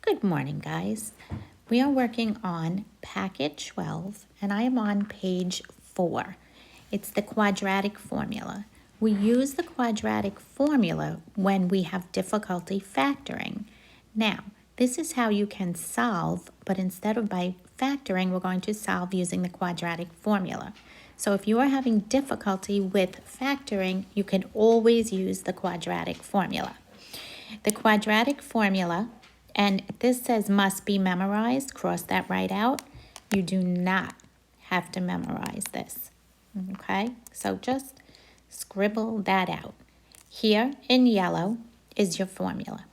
Good morning, guys. We are working on packet 12, and I am on page 4. It's the quadratic formula. We use the quadratic formula when we have difficulty factoring. Now, this is how you can solve, but instead of by factoring, we're going to solve using the quadratic formula. So if you are having difficulty with factoring, you can always use the quadratic formula. The quadratic formula, and this says must be memorized, cross that right out. You do not have to memorize this, okay? So just scribble that out. Here in yellow is your formula.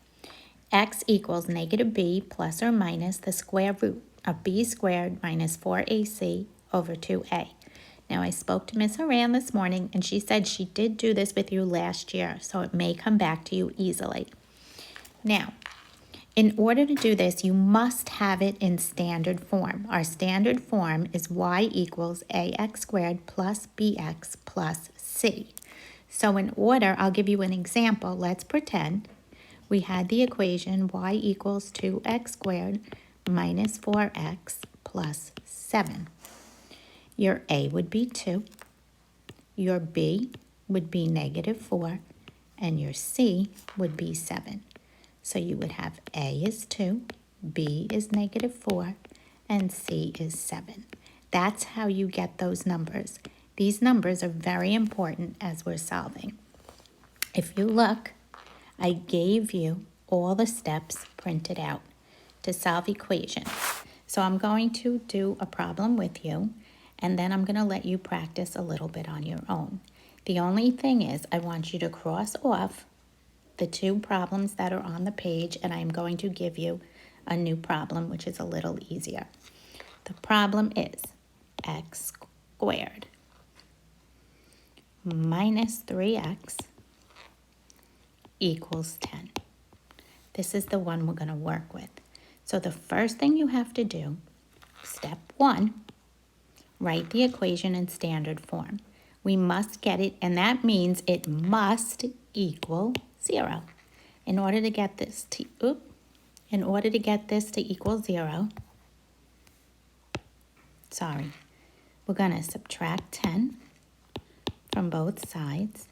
X equals negative b plus or minus the square root of b squared minus 4ac over 2a. Now, I spoke to Miss Horan this morning, and she said she did do this with you last year, so it may come back to you easily. Now, in order to do this, you must have it in standard form. Our standard form is y equals ax squared plus bx plus c. So in order, I'll give you an example. Let's pretend we had the equation y equals 2x squared minus 4x plus 7. Your a would be 2, your b would be negative 4, and your c would be 7. So you would have a is 2, b is negative 4, and c is 7. That's how you get those numbers. These numbers are very important as we're solving. If you look, I gave you all the steps printed out to solve equations. So I'm going to do a problem with you, and then I'm going to let you practice a little bit on your own. The only thing is I want you to cross off the two problems that are on the page, and I'm going to give you a new problem, which is a little easier. The problem is x squared minus 3x equals 10. This is the one we're going to work with. So the first thing you have to do, step 1, write the equation in standard form. We must get it, and that means it must equal 0. In order to get this to equal 0, we're going to subtract 10 from both sides,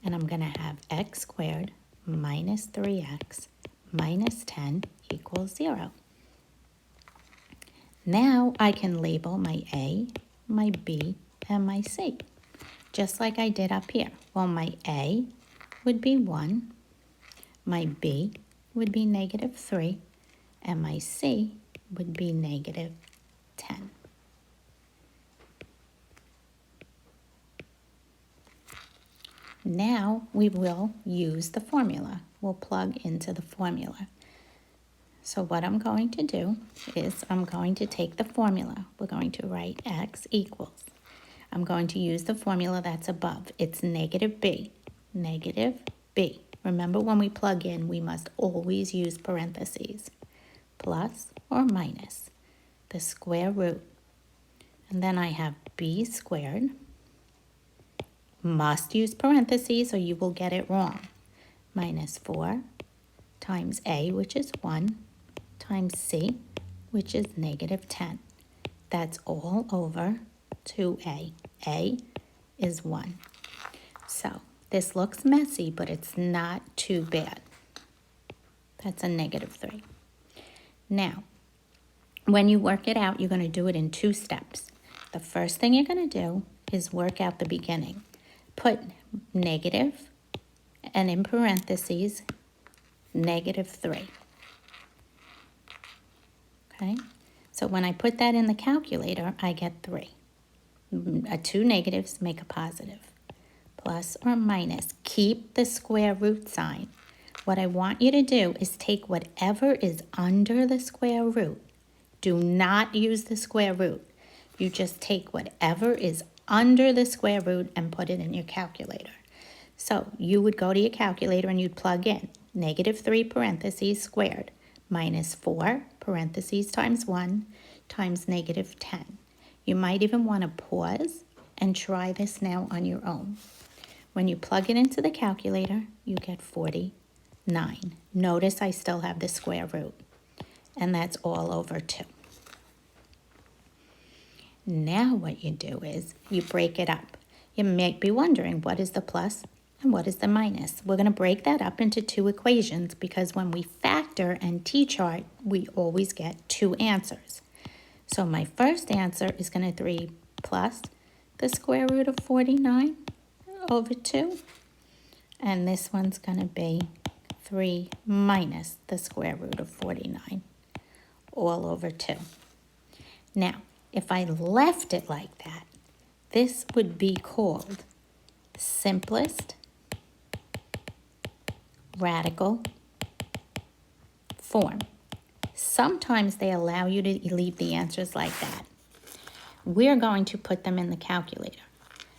and I'm going to have x squared minus 3x minus 10 equals 0. Now I can label my a, my b, and my c, just like I did up here. Well, my a would be 1, my b would be negative 3, and my c would be negative 10. Now we will use the formula. We'll plug into the formula. So what I'm going to do is I'm going to take the formula. We're going to write x equals. I'm going to use the formula that's above. It's negative b. Negative b. Remember, when we plug in, we must always use parentheses. Plus or minus the square root. And then I have b squared. Must use parentheses or you will get it wrong. Minus 4 times a, which is 1, times c, which is negative 10. That's all over 2a. A is 1. So this looks messy, but it's not too bad. That's a negative 3. Now, when you work it out, you're going to do it in 2 steps. The first thing you're going to do is work out the beginning. Put negative, and in parentheses, negative 3. Okay? So when I put that in the calculator, I get 3. 2 negatives make a positive. Plus or minus. Keep the square root sign. What I want you to do is take whatever is under the square root. Do not use the square root. You just take whatever is under the square root and put it in your calculator. So you would go to your calculator and you'd plug in negative 3 parentheses squared minus 4 parentheses times 1 times negative 10. You might even want to pause and try this now on your own. When you plug it into the calculator, you get 49. Notice I still have the square root. and that's all over 2. Now what you do is you break it up. You might be wondering, what is the plus and what is the minus? We're going to break that up into 2 equations because when we factor and t-chart, we always get 2 answers. So my first answer is going to 3 plus the square root of 49 over 2. And this one's going to be 3 minus the square root of 49 all over 2. Now, if I left it like that, this would be called simplest radical form. Sometimes they allow you to leave the answers like that. We're going to put them in the calculator.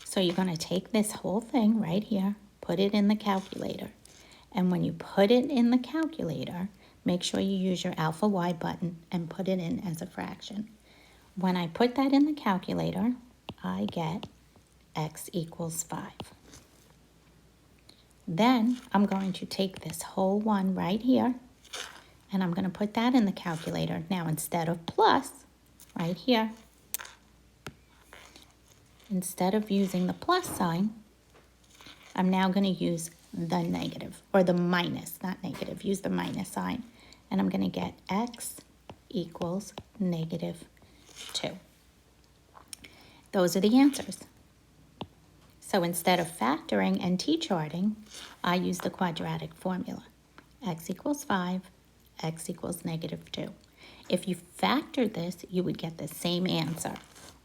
So you're going to take this whole thing right here, put it in the calculator. And when you put it in the calculator, make sure you use your alpha Y button and put it in as a fraction. When I put that in the calculator, I get x equals 5. Then I'm going to take this whole one right here, and I'm going to put that in the calculator. Now instead of plus, right here, instead of using the plus sign, I'm now going to use the negative, or the minus, not negative, use the minus sign. And I'm going to get x equals negative 2. Those are the answers. So instead of factoring and t-charting, I use the quadratic formula. X equals 5, x equals negative 2. If you factored this, you would get the same answer.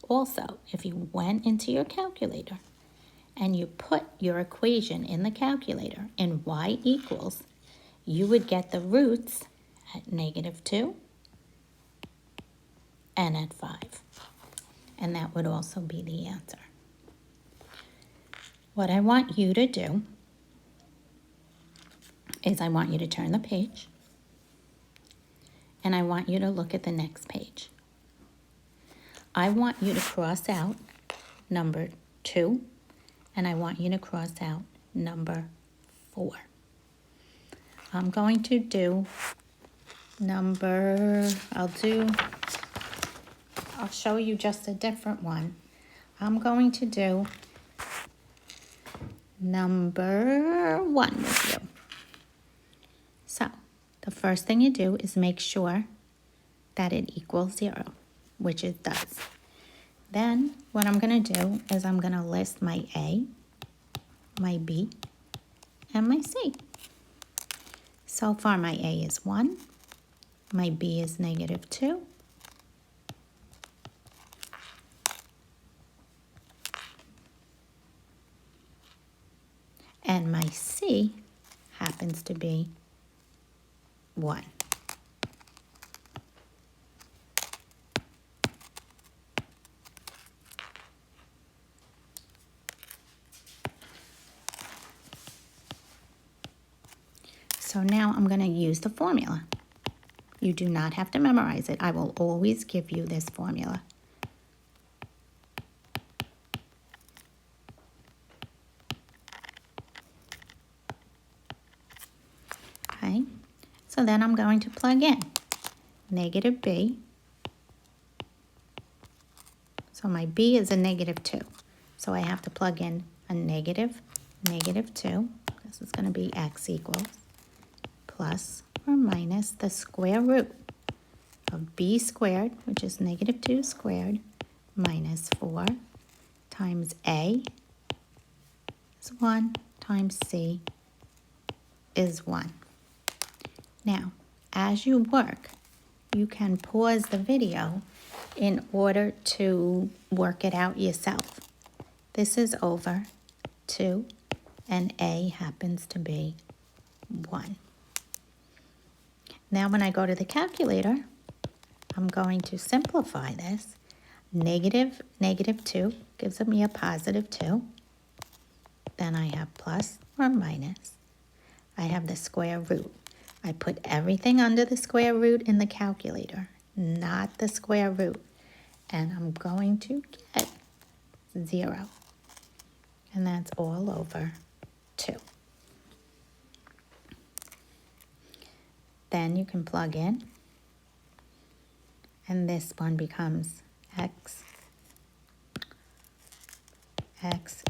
Also, if you went into your calculator and you put your equation in the calculator in y equals, you would get the roots at negative 2 and at 5. And that would also be the answer. What I want you to do is I want you to turn the page, and I want you to look at the next page. I want you to cross out number 2, and I want you to cross out number 4. I'm going to do I'll show you just a different one. I'm going to do number 1 with you. So, the first thing you do is make sure that it equals 0, which it does. Then, what I'm going to do is I'm going to list my A, my B, and my C. So far, my A is 1, my B is negative 2, and my C happens to be 1. So now I'm going to use the formula. You do not have to memorize it. I will always give you this formula. Okay, so then I'm going to plug in negative B. So my B is a negative 2. So I have to plug in a negative 2. This is going to be x equals plus or minus the square root of B squared, which is negative 2 squared, minus 4 times A is 1 times C is 1. Now, as you work, you can pause the video in order to work it out yourself. This is over 2, and A happens to be 1. Now, when I go to the calculator, I'm going to simplify this. Negative 2 gives me a positive 2. Then I have plus or minus. I have the square root. I put everything under the square root in the calculator, not the square root. And I'm going to get 0. And that's all over 2. Then you can plug in and this one becomes x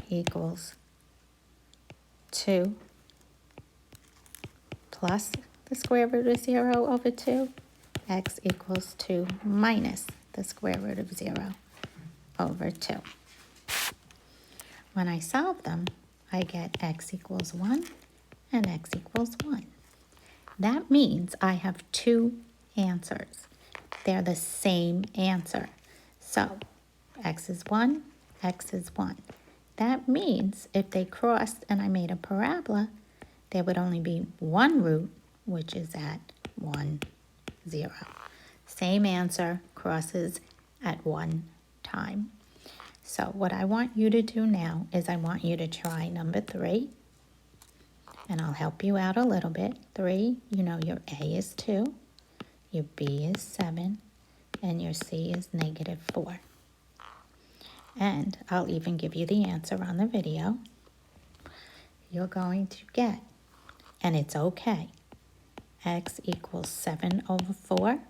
equals 2 plus the square root of 0 over 2, x equals 2 minus the square root of 0 over 2. When I solve them, I get x equals 1 and x equals 1. That means I have two answers. They're the same answer. So x is 1, x is 1. That means if they crossed and I made a parabola, there would only be one root, which is at 1, 0. Same answer, crosses at one time. So what I want you to do now is I want you to try number 3. And I'll help you out a little bit. 3, you know your A is 2, your B is 7, and your C is -4. And I'll even give you the answer on the video. You're going to get, and it's okay, x equals 7 over 4,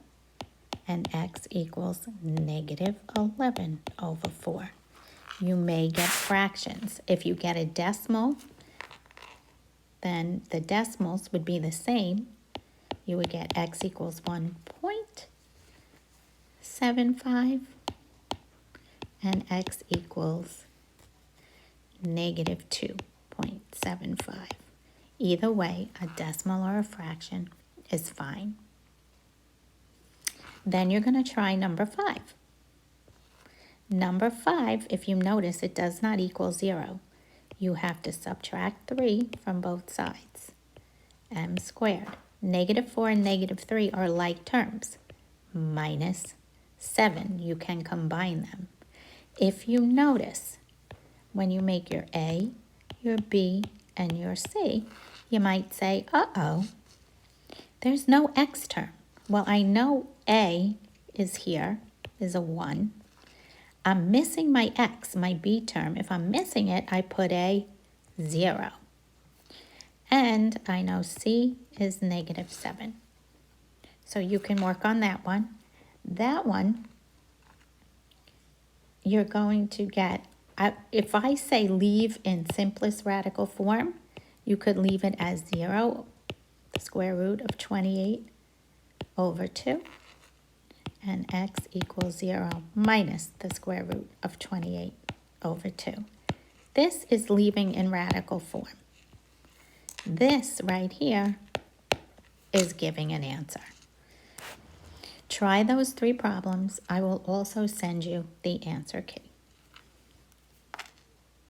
and x equals -11 over 4. You may get fractions. If you get a decimal, then the decimals would be the same. You would get x equals 1.75 and x equals -2.75. Either way, a decimal or a fraction is fine. Then you're going to try number 5. Number 5, if you notice, it does not equal 0. You have to subtract 3 from both sides. M squared. -4 and -3 are like terms. -7, you can combine them. If you notice, when you make your A, your B, and your C, you might say, uh-oh, there's no x term. Well, I know A is here, is a 1. I'm missing my x, my B term. If I'm missing it, I put a 0. And I know C is -7. So you can work on that one. That one, you're going to get, if I say leave in simplest radical form, you could leave it as 0, the square root of 28 over 2. And x equals 0 minus the square root of 28 over 2. This is leaving in radical form. This right here is giving an answer. Try those 3 problems. I will also send you the answer key.